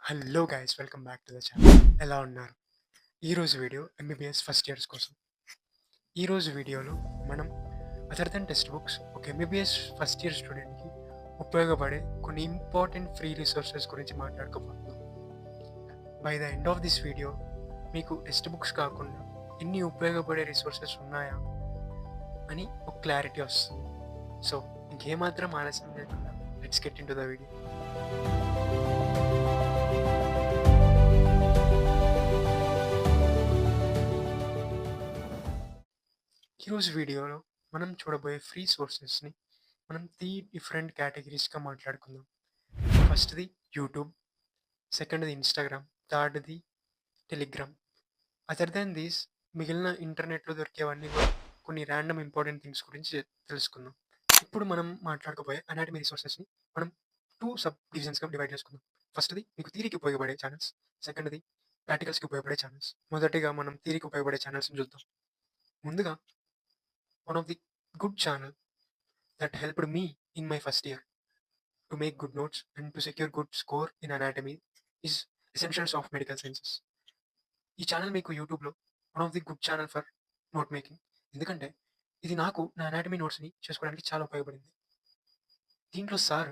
Hello guys, welcome back to the channel. ఎలా ఉన్నారు? ఈరోజు వీడియో ఎంబీబీఎస్ ఫస్ట్ ఇయర్స్ కోసం. ఈరోజు వీడియోలో మనం అదర్ దెన్ టెక్స్ట్ బుక్స్ ఒక ఎంబీబీఎస్ ఫస్ట్ ఇయర్ స్టూడెంట్కి ఉపయోగపడే కొన్ని ఇంపార్టెంట్ ఫ్రీ రిసోర్సెస్ గురించి మాట్లాడుకోబోతున్నాం. By the end of this video మీకు టెక్స్ట్ బుక్స్ కాకుండా ఎన్ని ఉపయోగపడే రిసోర్సెస్ ఉన్నాయా అని ఒక క్లారిటీ వస్తుంది. సో ఇంకేమాత్రం ఆలస్యం లేకుండా let's get in to the video. ఈరోజు వీడియోలో మనం చూడబోయే ఫ్రీ సోర్సెస్ని మనం 3 డిఫరెంట్ కేటగిరీస్గా మాట్లాడుకుందాం. ఫస్ట్‌ది యూట్యూబ్, సెకండ్‌ది ఇన్‌స్టాగ్రామ్, థర్డ్‌ది టెలిగ్రామ్. అదర్ దాన్ దీస్ మిగిలిన ఇంటర్నెట్‌లో దొరికేవన్నీ కూడా కొన్ని ర్యాండమ్ ఇంపార్టెంట్ థింగ్స్ గురించి తెలుసుకుందాం. ఇప్పుడు మనం మాట్లాడుకోబోయే అనాటమీ రిసోర్సెస్‌ని మనం 2 సబ్ డివిజన్స్‌గా డివైడ్ చేసుకుందాం. ఫస్ట్‌ది మీకు థియరీకి ఉపయోగపడే ఛానెల్స్, సెకండ్‌ది ప్రాక్టికల్స్‌కి ఉపయోగపడే ఛానెల్స్. మొదటిగా మనం థియరీకి ఉపయోగపడే ఛానెల్స్‌ని చూద్దాం. ముందుగా one of the good channel that helped me in my first year to make good notes and to secure good score in anatomy is Essentials of Medical Sciences. ఈ ఛానల్ మీకు యూట్యూబ్‌లో one of the good channel for note making. ఎందుకంటే ఇది నాకు నా anatomy నోట్స్‌ని చేసుకోవడానికి చాలా ఉపయోగపడింది. దీంట్లో సార్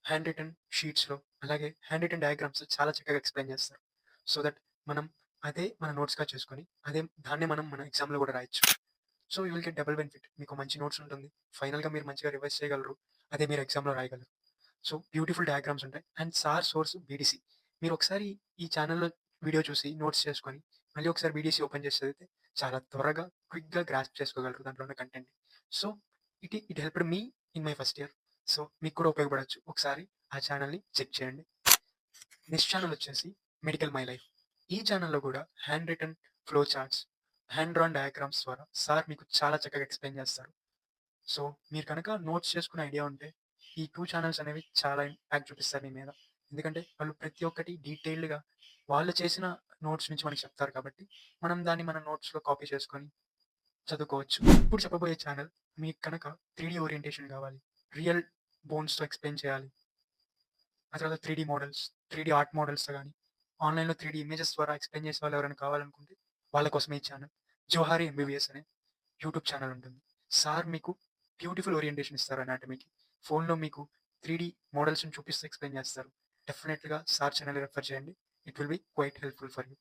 హ్యాండ్ రిటెన్ షీట్స్‌లో అలాగే హ్యాండ్ రిటెన్ డయాగ్రామ్స్ చాలా చక్కగా ఎక్స్‌ప్లెయిన్ చేస్తారు. సో దట్ మనం అదే మన నోట్స్‌గా చేసుకొని దాన్నే మనం మన ఎగ్జామ్‌లో కూడా రాయొచ్చు. So you will get double benefit. మీకు మంచి నోట్స్ ఉంటుంది. ఫైనల్‌గా మీరు మంచిగా రివైజ్ చేయగలరు. అదే మీరు ఎగ్జామ్‌లో రాయగలరు. సో బ్యూటిఫుల్ డయాగ్రామ్స్ ఉంటాయి. And sir source BDC. మీరు ఒకసారి ఈ ఛానెల్‌లో వీడియో చూసి నోట్స్ చేసుకొని మళ్ళీ ఒకసారి బీడీసీ ఓపెన్ చేసి చదివితే చాలా త్వరగా క్విక్‌గా గ్రాస్ప్ చేసుకోగలరు దాంట్లో ఉన్న కంటెంట్‌ని. So it helped me in my first year. So మీకు కూడా ఉపయోగపడొచ్చు. ఒకసారి ఆ ఛానల్‌ని చెక్ చేయండి. నెక్స్ట్ ఛానల్ వచ్చేసి మెడికల్ మై లైఫ్. ఈ ఛానల్‌లో కూడా hand written flow charts, hand drawn diagrams ద్వారా సార్ మీకు చాలా చక్కగా ఎక్స్‌ప్లెయిన్ చేస్తారు. సో మీరు కనుక నోట్స్ చేసుకునే ఐడియా ఉంటే ఈ 2 ఛానెల్స్ అనేవి చాలా ఇంపాక్ట్ చూపిస్తాయి మీ మీద. ఎందుకంటే వాళ్ళు ప్రతి ఒక్కటి డీటెయిల్డ్‌గా వాళ్ళు చేసిన నోట్స్ నుంచి మనకి చెప్తారు కాబట్టి మనం దాన్ని మన నోట్స్‌లో కాపీ చేసుకొని చదువుకోవచ్చు. ఇప్పుడు చెప్పబోయే ఛానల్ మీకు కనుక 3డీ ఓరియంటేషన్ కావాలి, రియల్ బోన్స్‌తో ఎక్స్‌ప్లెయిన్ చేయాలి, ఆ తర్వాత 3డీ మోడల్స్, 3డీ ఆర్ట్ మోడల్స్‌తో గాని, ఆన్‌లైన్‌లో 3డీ ఇమేజెస్ ద్వారా ఎక్స్‌ప్లెయిన్ చేసే వాళ్ళు ఎవరైనా కావాలనుకుంటే వాళ్ళ కోసమే ఈ ఛానల్. జోహారి ఎంబీబీఎస్ అనే యూట్యూబ్ ఛానల్ ఉంటుంది. సార్ మీకు బ్యూటిఫుల్ ఓరియంటేషన్ ఇస్తారు అనాటమీకి. ఫోన్‌లో మీకు 3డీ మోడల్స్‌ని చూపిస్తూ ఎక్స్‌ప్లెయిన్ చేస్తారు. డెఫినెట్‌గా సార్ ఛానల్ రెఫర్ చేయండి. It will be quite helpful for you.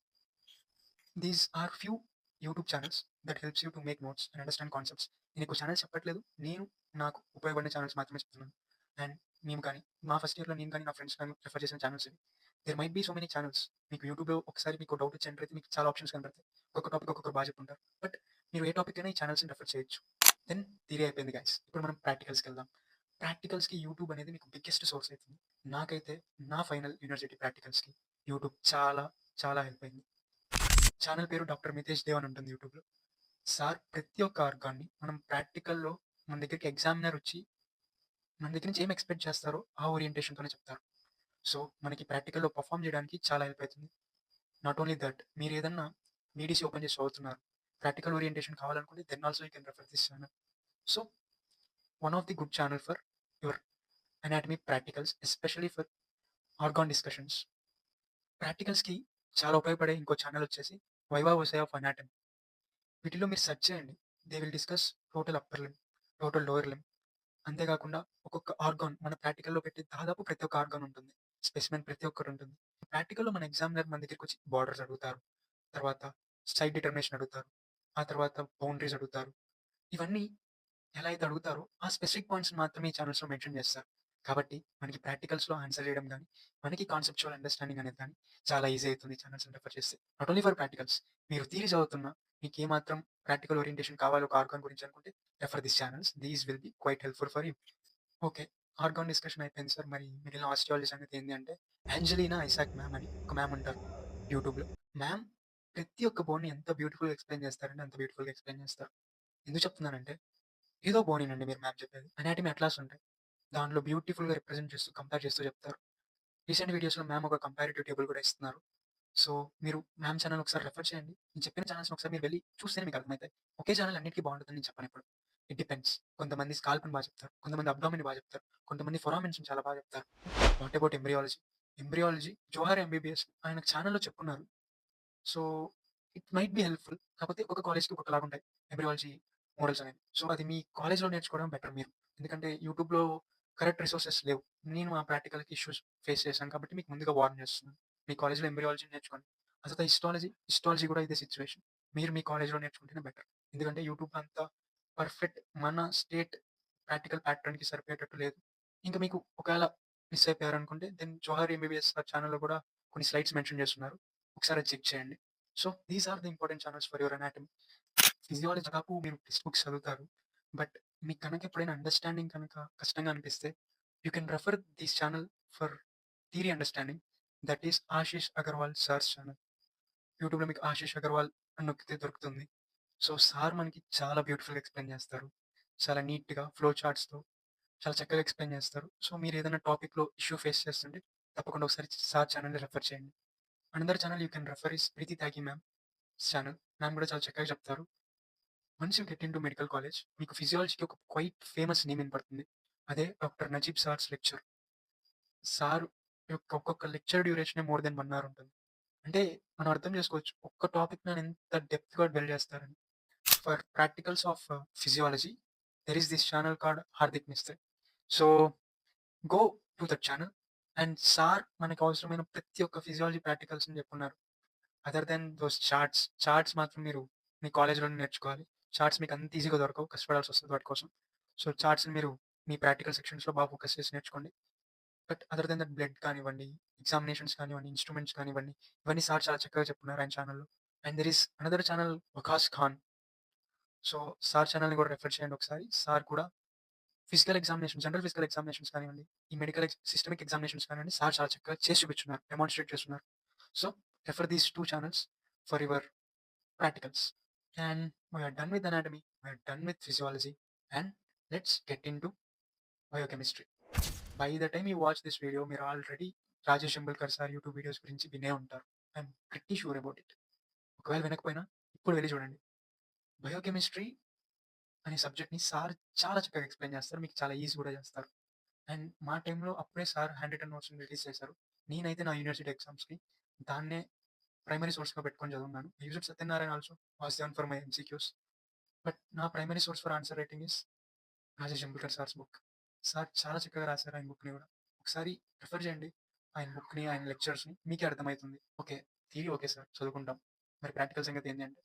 These are few YouTube channels that helps you to make notes and understand concepts. నేను ఎక్కువ ఛానల్స్ చెప్పట్లేదు. నేను నాకు ఉపయోగపడిన ఛానల్స్ మాత్రమే చెప్తున్నాను. అండ్ మేము కానీ, మా ఫస్ట్ ఇయర్‌లో నేను కానీ, నా ఫ్రెండ్స్ కానీ ప్రిఫర్ చేసిన ఛానల్స్ ఇవి. There might be so many channels. మీకు యూట్యూబ్‌లో ఒకసారి మీకు డౌట్ వచ్చి ఎంటర్ అయితే మీకు చాలా ఆప్షన్స్ కనపడతాయి. ఒక్కొక్క టాపిక్ ఒక్కొక్కరు బాగా చెప్పుంటారు. బట్ మీరు ఏ టాపిక్ అయినా ఈ ఛానల్స్‌ని రెఫర్ చేయొచ్చు. దెన్ థియరీ అయిపోయింది గైస్. ఇప్పుడు మనం ప్రాక్టికల్స్‌కి వెళ్దాం. ప్రాక్టికల్స్‌కి యూట్యూబ్ అనేది మీకు బిగ్గెస్ట్ సోర్స్ అవుతుంది. నాకైతే నా ఫైనల్ యూనివర్సిటీ ప్రాక్టికల్స్‌కి యూట్యూబ్ చాలా చాలా హెల్ప్ అయింది. ఛానల్ పేరు డాక్టర్ మితేష్ దేవ్ అని ఉంటుంది యూట్యూబ్‌లో. సార్ ప్రతి ఒక్క ఆర్గాన్‌ని మనం ప్రాక్టికల్‌లో మన దగ్గరికి ఎగ్జామినర్ వచ్చి మన దగ్గర నుంచి ఏం ఎక్స్‌పెక్ట్ చేస్తారో ఆ ఓరియంటేషన్‌తోనే చెప్తారు. సో మనకి ప్రాక్టికల్‌లో పెర్ఫార్మ్ చేయడానికి చాలా హెల్ప్ అవుతుంది. నాట్ ఓన్లీ దట్ మీరేదన్నా వీడీసీ ఓపెన్ చేసి చదువుతున్నారు. ప్రాక్టికల్ ఓరియంటేషన్ కావాలనుకుంటే then also you can refer this channel. So one of the good channel for your anatomy practicals especially for organ discussions. ప్రాక్టికల్స్‌కి చాలా ఉపయోగపడే ఇంకో ఛానల్ వచ్చేసి వైవా వోసే ఆఫ్ అనాటమీ. వీటిలో మీరు సెర్చ్ చేయండి. They will discuss total upper limb, total lower limb. అంతేకాకుండా ఒక్కొక్క ఆర్గాన్ మన ప్రాక్టికల్‌లో పెట్టి దాదాపు ప్రతి ఒక్క ఆర్గాన్ ఉంటుంది. స్పెసిమెన్ ప్రతి ఒక్కటి ఉంటుంది. ప్రాక్టికల్‌లో మన ఎగ్జామినర్ మన దగ్గరికొచ్చి బార్డర్స్ అడుగుతారు. తర్వాత సైడ్ డిటర్మినేషన్ అడుగుతారు. ఆ తర్వాత బౌండరీస్ అడుగుతారు. ఇవన్నీ ఎలా అయితే అడుగుతారో ఆ స్పెసిఫిక్ పాయింట్స్‌ని మాత్రమే ఈ ఛానల్స్‌లో మెన్షన్ చేస్తారు. కాబట్టి మనకి ప్రాక్టికల్స్‌లో ఆన్సర్ చేయడం గాని, మనకి కాన్సెప్చువల్ అండర్‌స్టాండింగ్ అనేది గాని చాలా ఈజీ అవుతుంది ఈ ఛానల్స్‌ని రెఫర్ చేస్తే. Not only for practicals. మీరు థియరీ చదువుతున్నా మీకేమాత్రం ప్రాక్టికల్ ఓరియంటేషన్ కావాలి ఒక ఆర్గాన్ గురించి అనుకుంటే refer this channels. These will be quite helpful for you. Okay. Organ discussion అయిపోయింది సార్. మరి మిగిలిన ఆస్టియాలజీ సంగతి ఏంది అంటే, ఏంజెలీనా ఐసాక్ మ్యామ్ అని ఒక మ్యామ్ ఉంటారు యూట్యూబ్‌లో. మ్యామ్ ప్రతి ఒక్క బోన్‌ని ఎంత బ్యూటిఫుల్‌గా ఎక్స్‌ప్లెయిన్ చేస్తారంటే అంత బ్యూటిఫుల్‌గా ఎక్స్‌ప్లెయిన్ చేస్తారు. ఎందుకు చెప్తున్నానంటే, ఏదో బోనేనండి మీరు మ్యామ్ చెప్పేది. అనాటమీ అట్లాస్ ఉంటాయి. దాంట్లో బ్యూటిఫుల్‌గా రిప్రజెంట్ చేస్తూ, కంపేర్ చేస్తూ చెప్తారు. రీసెంట్ వీడియోస్‌లో మ్యామ్ ఒక కంపారిటివ్ టేబుల్ కూడా ఇస్తున్నారు. సో, మీరు మ్యామ్ ఛానెల్ ఒకసారి రెఫర్ చేయండి. నేను చెప్పిన ఛానెల్స్‌ని ఒకసారి మీరు వెళ్లి చూస్తేనే మీకు అర్థమైతాయి. ఒకే ఛానెల్ అన్నిటికి బాగుంటుందని నేను చెప్పను ఎప్పుడు. It depends. కొంతమంది స్కాల్ప్‌ని చెప్తారు. కొంతమంది అబ్డామిన్‌ని చెప్తారు. కొంతమంది ఫొరామెన్స్‌ని చాలా బాగా చెప్తారు. What about embryology? Embryology, Johar MBBS ఆయన ఛానెల్‌లో చెప్పున్నారు. So, it might be helpful. కాకపోతే ఒక్కొక్క కాలేజ్‌కి ఒక్కొక్కలాగుంటాయి ఎంబ్రియాలజీ మోడల్స్ అనేవి. సో, అది మీ కాలేజ్‌లో నేర్చుకోవడం బెటర్ మీరు. ఎందుకంటే యూట్యూబ్‌లో కరెక్ట్ రిసోర్సెస్ లేవు. నేను మా ప్రాక్టికల్‌కి ఇష్యూస్ ఫేస్ చేశాను కాబట్టి మీకు ముందుగా వార్న్ చేస్తున్నాను. మీ కాలేజ్‌లో ఎంబ్రియాలజీ నేర్చుకోండి. ఆ తర్వాత హిస్టాలజీ కూడా ఇదే సిట్యుయేషన్. మీరు మీ కాలేజ్‌లో నేర్చుకుంటేనే బెటర్. ఎందుకంటే యూట్యూబ్ అంతా పర్ఫెక్ట్ మన స్టేట్ ప్రాక్టికల్ ప్యాటర్న్‌కి సరిపోయేటట్టు లేదు. ఇంకా మీకు ఒకవేళ మిస్ అయిపోయారనుకుంటే దెన్ జోహార్ ఎంబీబీఎస్ సార్ ఛానెల్‌లో కూడా కొన్ని స్లైడ్స్ మెన్షన్ చేస్తున్నారు. ఒకసారి అది చెక్ చేయండి. So, these are the important channels for your anatomy. Physiology దాదాపు మీరు టెక్స్ట్ బుక్స్ చదువుతారు. బట్ మీకు కనుక ఎప్పుడైనా అండర్‌స్టాండింగ్ కనుక కష్టంగా అనిపిస్తే, you can refer this channel for theory understanding. That is Ashish Agarwal sir's channel. యూట్యూబ్‌లో మీకు ఆశిష్ అగర్వాల్ అని నొక్కితే దొరుకుతుంది. సో, సార్ మనకి చాలా బ్యూటిఫుల్‌గా ఎక్స్‌ప్లెయిన్ చేస్తారు. చాలా నీట్‌గా ఫ్లో చార్ట్స్‌తో చాలా చక్కగా ఎక్స్‌ప్లెయిన్ చేస్తారు. సో, మీరేదైనా టాపిక్‌లో ఇష్యూ ఫేస్ చేస్తుంటే తప్పకుండా ఒకసారి సార్ ఛానెల్‌ని రెఫర్ చేయండి. Another channel you can refer is Preeti Tyagi ma'am channel. Ma'am కూడా చాలా చక్కగా చెప్తారు. Once you get into medical college మీకు ఫిజియాలజీకి ఒక క్వైట్ ఫేమస్ నేమ్ వినపడుతుంది. అదే doctor Najeeb sir's lecture. Sir యొక్క ఒక్కొక్క లెక్చర్ డ్యూరేషనే మోర్ దెన్ 1 అవర్ ఉంటుంది. అంటే మనం అర్థం చేసుకోవచ్చు. ఒక్క టాపిక్‌ని ఆయన ఎంత డెప్త్‌గా డ్వెల్ చేస్తారని. For practicals of physiology there is this channel called Hardik Mistry. So, go to that channel and sir మనకు అవసరమైన ప్రతి ఒక్క ఫిజియాలజీ ప్రాక్టికల్స్‌ని చెప్పున్నారు. Other then those charts. Charts మాత్రం మీరు మీ కాలేజ్‌లోనే నేర్చుకోవాలి. చార్ట్స్ మీకు అంత ఈజీగా దొరకవు. కష్టపడాల్సొస్తది వాటి కోసం. సో, చార్ట్స్‌ని మీరు మీ ప్రాక్టికల్ సెక్షన్స్‌లో బాగా ఫోకస్ చేసి నేర్చుకోండి. But other then that blood కానివ్వండి, ఎగ్జామినేషన్స్ కానివ్వండి, ఇన్‌స్ట్రుమెంట్స్ కానివ్వండి, ఇవన్నీ సార్ చాలా చక్కగా చెప్పున్నారు ఆయన ఛానెల్‌లో. And there is another channel Waqas Khan. So, sir ఛానెల్‌ని కూడా రెఫర్ చేయండి ఒకసారి. సార్ కూడా physical examinations, general physical examinations కానివ్వండి, ఈ మెడికల్ సిస్టమిక్ ఎగ్జామినేషన్స్ కానివ్వండి, సార్ చాలా చక్కగా చేసి చూపించున్నారు. డెమాన్‌స్ట్రేట్ చేస్తున్నారు. So, refer these 2 channels for your practicals. And we are done with anatomy, we are done with physiology, and let's get into biochemistry. By the time you watch this video, మీరు already Rajesh Ambalkar sir YouTube videos గురించి వినే ఉంటారు. I'm pretty sure about it. ఒకవేళ వినకపోయినా ఇప్పుడు వెళ్లి చూడండి. Biochemistry అనే సబ్జెక్ట్‌ని సార్ చాలా చక్కగా ఎక్స్‌ప్లెయిన్ చేస్తారు. మీకు చాలా ఈజీ కూడా చేస్తారు. అండ్ మా టైంలో అప్పుడే సార్ హ్యాండ్ రిటెన్ నోట్స్‌ని రిలీజ్ చేశారు. నేనైతే నా యూనివర్సిటీ ఎగ్జామ్స్‌కి దాన్నే ప్రైమరీ సోర్స్‌గా పెట్టుకొని చదువుకున్నాను. I used Satyanarayana also was then for my MCQs. But నా primary source for answer writing is Rajesh Ambedkar sir's book. Sir చాలా చక్కగా రాశారు ఆయన బుక్‌ని గూడా. ఒకసారి రిఫర్ చేయండి. ఆయన బుక్‌ని, ఆయన లెక్చర్స్‌ని మీకే అర్థమైతుంది. ఓకే. థియరీ ఓకే సార్ చదువుకుంటాం. మరి ప్రాక్టికల్ సంగతి ఏంది అంటే,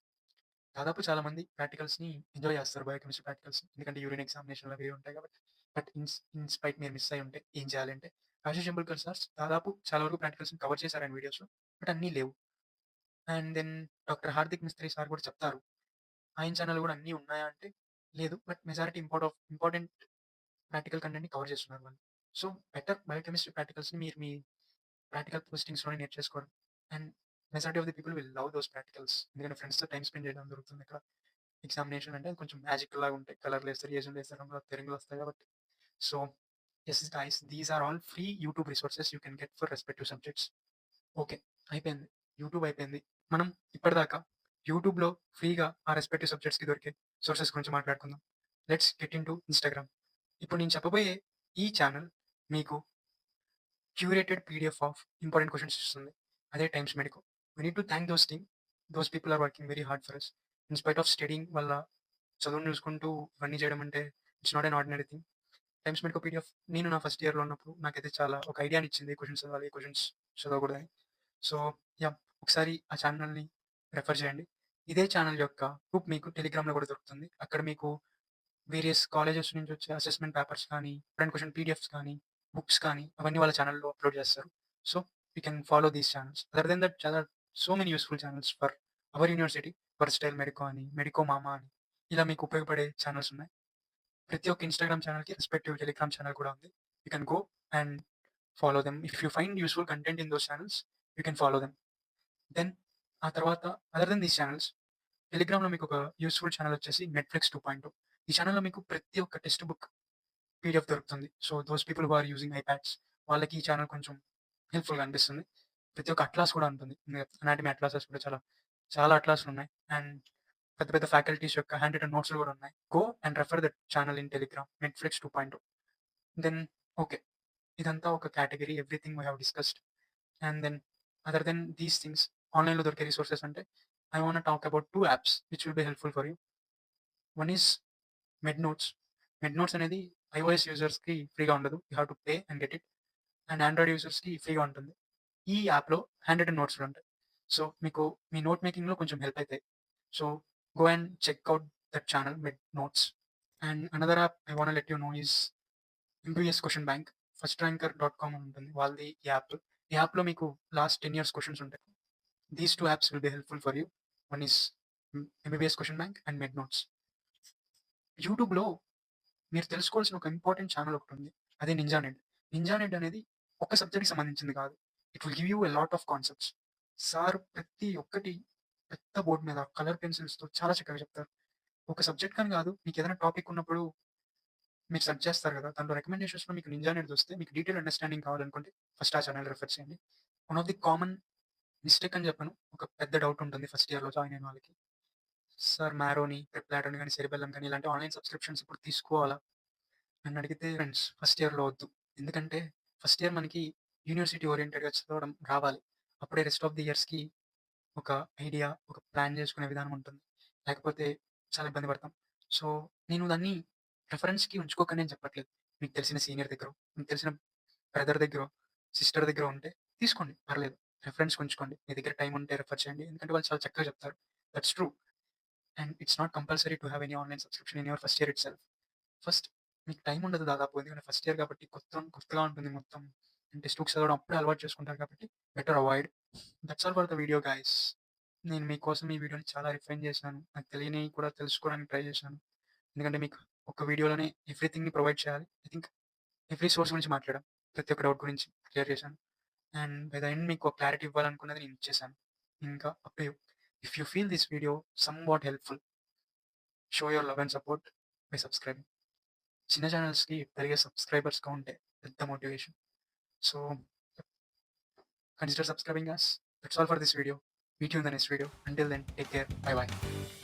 దాదాపు చాలా మంది ప్రాక్టికల్స్‌ని ఎంజాయ్ చేస్తారు బయోకెమిస్ట్రీ ప్రాక్టికల్స్. ఎందుకంటే యూరిన్ ఎగ్జామినేషన్‌లు అవి ఇవి ఉంటాయి కాబట్టి. బట్ ఇన్ స్పైట్ మీరు మిస్ అయ్యి ఉంటే ఏం చేయాలి అంటే, రాజేష్ అంబేద్కర్ సార్స్ దాదాపు చాలా వరకు ప్రాక్టికల్స్‌ని కవర్ చేశారు ఆయన వీడియోస్‌లో. బట్ అన్నీ లేవు. And then doctor Hardik Mistry sir కూడా చెప్తారు. ఆయన ఛానెల్ గూడా అన్నీ ఉన్నాయా అంటే, లేదు. బట్ మెజారిటీ ఇంపార్టెంట్ ప్రాక్టికల్ కంటెంట్‌ని కవర్ చేస్తున్నారు వాళ్ళు. సో, బెటర్ బయోకెమిస్ట్రీ ప్రాక్టికల్స్‌ని మీరు మీ ప్రాక్టికల్ పోస్టింగ్స్‌లోనే నేర్చేసుకోవడం. And majority of the people will love those practicals. ఎందుకంటే ఫ్రెండ్స్‌తో టైమ్ స్పెండ్ చేయడం దొరుకుతుంది ఇక్కడ. ఎగ్జామినేషన్ అంటే కొంచెం మ్యాజికల్ లాగా ఉంటాయి. కలర్‌లేస్తారు, ఏజెంట్‌లేస్తారు, రంగులు రంగులొస్తాయి కాబట్టి. So, yes guys these are all free YouTube resources you can get for respective subjects. Okay. అయిపోయింది. యూట్యూబ్ అయిపోయింది. మనం ఇప్పటిదాకా యూట్యూబ్‌లో ఫ్రీగా ఆ రెస్పెక్టివ్ సబ్జెక్ట్స్‌కి దొరికే సోర్సెస్ గురించి మాట్లాడుకుందాం. Let's get into Instagram. ఇప్పుడు నేను చెప్పబోయే ఈ ఛానెల్ మీకు curated PDF of important questions ఇస్తుంది. అదే Times Medico. We need to thank those team. Those people are working very hard for us. In spite of studying వల్ల చదువుని చూసుకుంటూ ఇవన్నీ చేయడం అంటే it's not an ordinary thing. Times Medico PDF నేను నా ఫస్ట్ ఇయర్‌లో ఉన్నప్పుడు నాకైతే చాలా ఒక ఐడియానిచ్చింది. ఏ క్వెషన్స్ చదవాలి, ఏ క్వెషన్స్ చదవకూడదని. So, yeah! ఒకసారి ఆ ఛానెల్‌ని రెఫర్ చేయండి. ఇదే ఛానెల్ యొక్క గ్రూప్ మీకు టెలిగ్రామ్‌లో కూడా దొరుకుతుంది. అక్కడ మీకు వేరియస్ కాలేజెస్ నుంచి వచ్చే అసెస్మెంట్ పేపర్స్ కానీ, ఇప్పుడైన క్వెషన్ పీడీఎఫ్స్ కానీ, బుక్స్ కానీ అవన్నీ వాళ్ళ ఛానెల్‌లో అప్‌లోడ్ చేస్తారు. So, you can follow these channels. Other then that చాలా so many useful channels for our university. Versatile medico అని, మెడికో మామా అని ఇలా మీకు ఉపయోగపడే ఛానెల్స్ ఉన్నాయి. ప్రతి ఒక్క ఇన్‌స్టాగ్రామ్ ఛానెల్‌కి రెస్పెక్టివ్ టెలిగ్రామ్ ఛానెల్ కూడా ఉంది. You can go and follow them. If you find useful content in those channels, you can follow them. Then ఆ తర్వాత అదర్ దెన్ దీస్ ఛానెల్స్ టెలిగ్రామ్‌లో మీకొక యూజ్‌ఫుల్ ఛానెల్ వచ్చేసి నెట్‌ఫ్లిక్స్ 2.0. ఈ ఛానెల్‌లో మీకు ప్రతి ఒక్క టెక్స్ట్ బుక్ పీడీఎఫ్ దొరుకుతుంది. So, those people who are using iPads వాళ్ళకి ఈ ఛానెల్ కొంచెం హెల్ప్‌ఫుల్‌గా అనిపిస్తుంది. ప్రతి ఒక్క అట్లాస్ కూడా ఉంటుంది. అనాటమీ అట్లాసెస్ కూడా చాలా అట్లాస్‌లున్నాయి. అండ్ పెద్ద పెద్ద ఫ్యాకల్టీస్ యొక్క హ్యాండ్ రిటెన్ నోట్స్‌లు కూడా ఉన్నాయి. Go and refer that channel in Telegram Netflix 2.0. Then okay. ఇదంతా ఒక category everything we have discussed. And then other then these things ఆన్‌లైన్‌లో దొరికే రిసోర్సెస్ అంటే I want talk about 2 apps which will be helpful for you. One is Med Notes. Med Notes అనేది iOS యూజర్స్‌కి ఫ్రీగా ఉండదు. You have to pay and get it. And Android యూజర్స్‌కి ఫ్రీగా ఉంటుంది. ఈ యాప్‌లో హ్యాండ్ రిటెన్ నోట్స్ ఉంటాయి. సో, మీకు మీ నోట్ మేకింగ్‌లో కొంచెం హెల్ప్ అయితాయి. So, go and check out that channel med notes. And another app I want let you know is MBBS question bank. First ranker dot com అని ఉంటుంది. వాళ్ళది ఈ యాప్. ఈ యాప్‌లో మీకు లాస్ట్ 10 ఇయర్స్ క్వెషన్స్ ఉంటాయి. These 2 apps will be helpful for you. One is MBBS question bank and med notes. యూట్యూబ్‌లో మీరు తెలుసుకోవాల్సిన ఒక ఇంపార్టెంట్ ఛానల్ ఒకటుంది. అదే నింజా నెట్. నింజా నెట్ అనేది ఒక సబ్జెక్ట్‌కి సంబంధించింది కాదు. It will give you a lot of concepts. Sir ప్రతి ఒక్కటి పెద్ద బోర్డ్ మీద కలర్ పెన్సిల్స్‌తో చాలా చక్కగా చెప్తారు. ఒక సబ్జెక్ట్ అని కాదు. మీకేదైనా టాపిక్ ఉన్నప్పుడు మీరు సెర్చ్ చేస్తారు కదా! దాంట్లో రికమెండేషన్స్‌లో మీకు నింజా నెట్ వస్తే మీకు డీటెయిల్ అండర్‌స్టాండింగ్ కావాలనుకుంటే ఫస్ట్ ఆ ఛానల్ రిఫర్ చేయండి. One of the common mistake అని చెప్పను. ఒక పెద్ద డౌట్ ఉంటుంది ఫస్ట్ ఇయర్‌లో జాయిన్ అయిన వాళ్ళకి. సార్ మ్యారోని, ప్రిప్లాటన్ గాని, సెరెబెల్లమ్ గాని ఇలాంటి ఆన్‌లైన్ సబ్స్క్రిప్షన్స్ ఇప్పుడు తీసుకోవాలా? నన్నడిగితే ఫ్రెండ్స్ ఫస్ట్ ఇయర్‌లో వద్దు. ఎందుకంటే ఫస్ట్ ఇయర్ మనకి యూనివర్సిటీ ఓరియెంటెడ్‌గా చదవడం రావాలి. అప్పుడే రెస్ట్ ఆఫ్ ది ఇయర్స్‌కి ఒక ఐడియా, ఒక ప్లాన్ చేసుకునే విధానం ఉంటుంది. లేకపోతే చాలా ఇబ్బంది పడతాం. సో, నేను దాన్ని రిఫరెన్స్‌కి ఉంచుకోకని నేను చెప్పట్లేదు. మీకు తెలిసిన సీనియర్ దగ్గరో, మీకు తెలిసిన బ్రదర్ దగ్గరో, సిస్టర్ దగ్గరో ఉంటే తీసుకోండి పర్లేదు. రిఫరెన్స్‌కి ఉంచుకోండి. మీ దగ్గర టైమ్ ఉంటే రిఫర్ చేయండి. ఎందుకంటే వాళ్ళు చాలా చక్కగా చెప్తారు. That's true. And it's not compulsory to have any online subscription in your first year itself. First మీకు టైం ఉండదు దాదాపు. ఎందుకంటే ఫస్ట్ ఇయర్ కాబట్టి కొత్తగా ఉంటుంది మొత్తం. టెక్స్ట్ బుక్స్ చదవడం అప్పుడే అలవాటు చేసుకుంటారు కాబట్టి better avoid. That's all for the video guys. నేను మీకోసం ఈ వీడియోని చాలా రిఫైన్ చేశాను. నాకు తెలియనివి కూడా తెలుసుకోవడానికి ట్రై చేశాను. ఎందుకంటే మీకు ఒక వీడియోలోనే ఎవ్రీథింగ్‌ని ప్రొవైడ్ చేయాలి. ఐ థింక్ ఎవ్రీ సోర్స్ గురించి మాట్లాడాను. ప్రతి ఒక్క డౌట్ గురించి క్లియర్ చేశాను. అండ్ బై ద ఎండ్ మీకు ఒక క్లారిటీ ఇవ్వాలనుకున్నది నేను ఇచ్చేసాను. ఇంకా up to you. If you feel this video somewhat helpful, show your love and support by subscribing. చిన్న ఛానల్స్‌కి పెరిగే సబ్స్క్రైబర్స్ కౌంటే పెద్ద motivation. So, consider subscribing us. That's all for this video. Meet you in the next video. Until then, take care. Bye bye.